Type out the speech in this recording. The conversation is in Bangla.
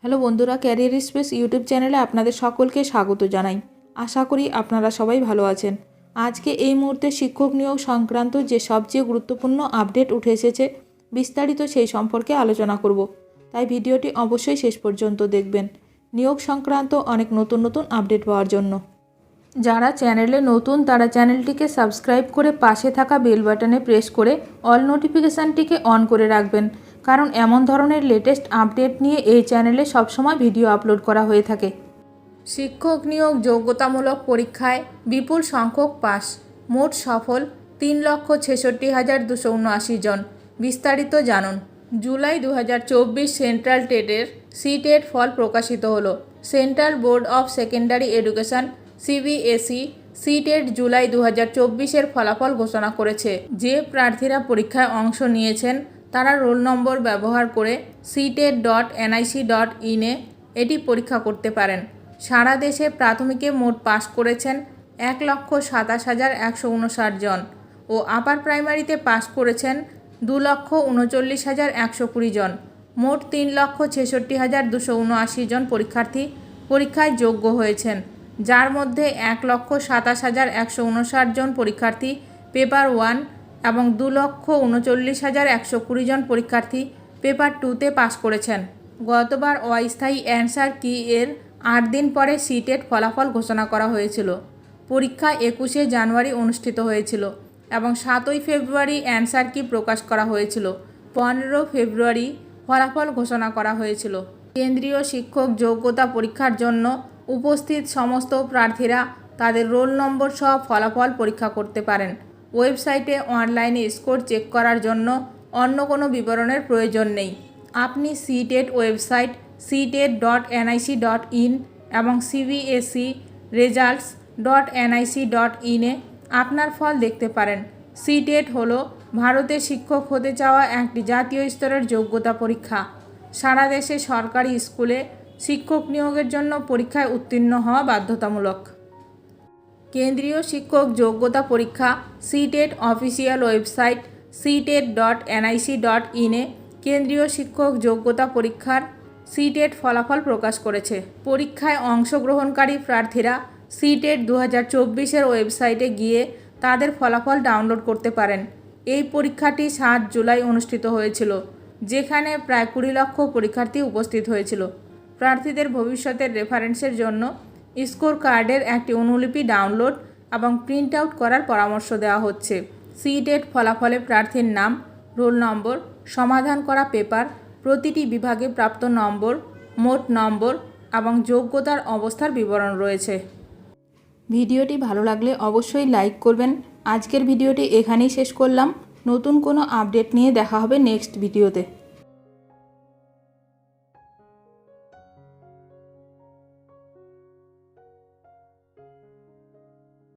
হ্যালো বন্ধুরা, ক্যারিয়ার স্পেস ইউটিউব চ্যানেলে আপনাদের সকলকে স্বাগত জানাই। আশা করি আপনারা সবাই ভালো আছেন। আজকে এই মুহূর্তে শিক্ষক নিয়োগ সংক্রান্ত যে সবচেয়ে গুরুত্বপূর্ণ আপডেট উঠে এসেছে, বিস্তারিত সেই সম্পর্কে আলোচনা করব। তাই ভিডিওটি অবশ্যই শেষ পর্যন্ত দেখবেন নিয়োগ সংক্রান্ত অনেক নতুন নতুন আপডেট পাওয়ার জন্য। যারা চ্যানেলে নতুন তারা চ্যানেলটিকে সাবস্ক্রাইব করে পাশে থাকা বেল বাটনে প্রেস করে অল নোটিফিকেশানটিকে অন করে রাখবেন, কারণ এমন ধরনের লেটেস্ট আপডেট নিয়ে এই চ্যানেলে সবসময় ভিডিও আপলোড করা হয়ে থাকে। শিক্ষক নিয়োগ যোগ্যতামূলক পরীক্ষায় বিপুল সংখ্যক পাস, মোট সফল 3,66,279 জন। বিস্তারিত জানুন। জুলাই 2024 সেন্ট্রাল টেটের সিটেট ফল প্রকাশিত হলো। Central board of secondary education CBSE CTET July 2024-এর ফলাফল ঘোষণা করেছে। যে প্রার্থীরা পরীক্ষায় অংশ নিয়েছেন তারা রোল নম্বর ব্যবহার করে CTET.nic.in-এ এটি পরীক্ষা করতে পারেন। সারা দেশে প্রাথমিকে মোট পাস করেছেন 1,27,159 জন ও আপার প্রাইমারিতে পাস করেছেন 2,39,120 জন। মোট 3,66,279 জন পরীক্ষার্থী পরীক্ষায় যোগ্য হয়েছেন, যার মধ্যে 1,27,159 জন পরীক্ষার্থী পেপার 1 এবং 2,39,120 জন পরীক্ষার্থী পেপার 2-তে পাস করেছেন। গতবার অস্থায়ী অ্যান্সার কি এর 8 দিন পরে সিটেট ফলাফল ঘোষণা করা হয়েছিল। পরীক্ষা 21শে জানুয়ারি অনুষ্ঠিত হয়েছিল এবং 7ই ফেব্রুয়ারি অ্যান্সার কি প্রকাশ করা হয়েছিল। 15 ফেব্রুয়ারি ফলাফল ঘোষণা করা হয়েছিল। কেন্দ্রীয় শিক্ষক যোগ্যতা পরীক্ষার জন্য উপস্থিত সমস্ত প্রার্থীরা তাদের রোল নম্বর সহ ফলাফল পরীক্ষা করতে পারেন। ওয়েবসাইটে অনলাইনে স্কোর চেক করার জন্য অন্য কোনো বিবরণের প্রয়োজন নেই। আপনি সিটেট ওয়েবসাইট CTET.nic.in এবং CBSE results.nic.in-এ আপনার ফল দেখতে পারেন। সিটেট হলো ভারতে শিক্ষক হতে চাওয়া একটি জাতীয় স্তরের যোগ্যতা পরীক্ষা। সারা দেশে সরকারি স্কুলে শিক্ষক নিয়োগের জন্য পরীক্ষায় উত্তীর্ণ হওয়া বাধ্যতামূলক। কেন্দ্রীয় শিক্ষক যোগ্যতা পরীক্ষা সিটেট অফিসিয়াল ওয়েবসাইট CTET.nic.in-এ কেন্দ্রীয় শিক্ষক যোগ্যতা পরীক্ষার সিটেট ফলাফল প্রকাশ করেছে। পরীক্ষায় অংশগ্রহণকারী প্রার্থীরা সিটেট 2024-এর ওয়েবসাইটে গিয়ে তাদের ফলাফল ডাউনলোড করতে পারেন। এই পরীক্ষাটি 7 জুলাই অনুষ্ঠিত হয়েছিল, যেখানে প্রায় 20 লক্ষ পরীক্ষার্থী উপস্থিত হয়েছিল। প্রার্থীদের ভবিষ্যতের রেফারেন্সের জন্য স্কোর কার্ডের একটি অনুলিপি ডাউনলোড এবং প্রিন্ট আউট করার পরামর্শ দেওয়া হচ্ছে। সিটেট ফলাফলে প্রার্থীর নাম, রোল নম্বর, সমাধান করা পেপার, প্রতিটি বিভাগে প্রাপ্ত নম্বর, মোট নম্বর এবং যোগ্যতার অবস্থার বিবরণ রয়েছে। ভিডিওটি ভালো লাগলে অবশ্যই লাইক করবেন। আজকের ভিডিওটি এখানেই শেষ করলাম। নতুন কোনো আপডেট নিয়ে দেখা হবে নেক্সট ভিডিওতে।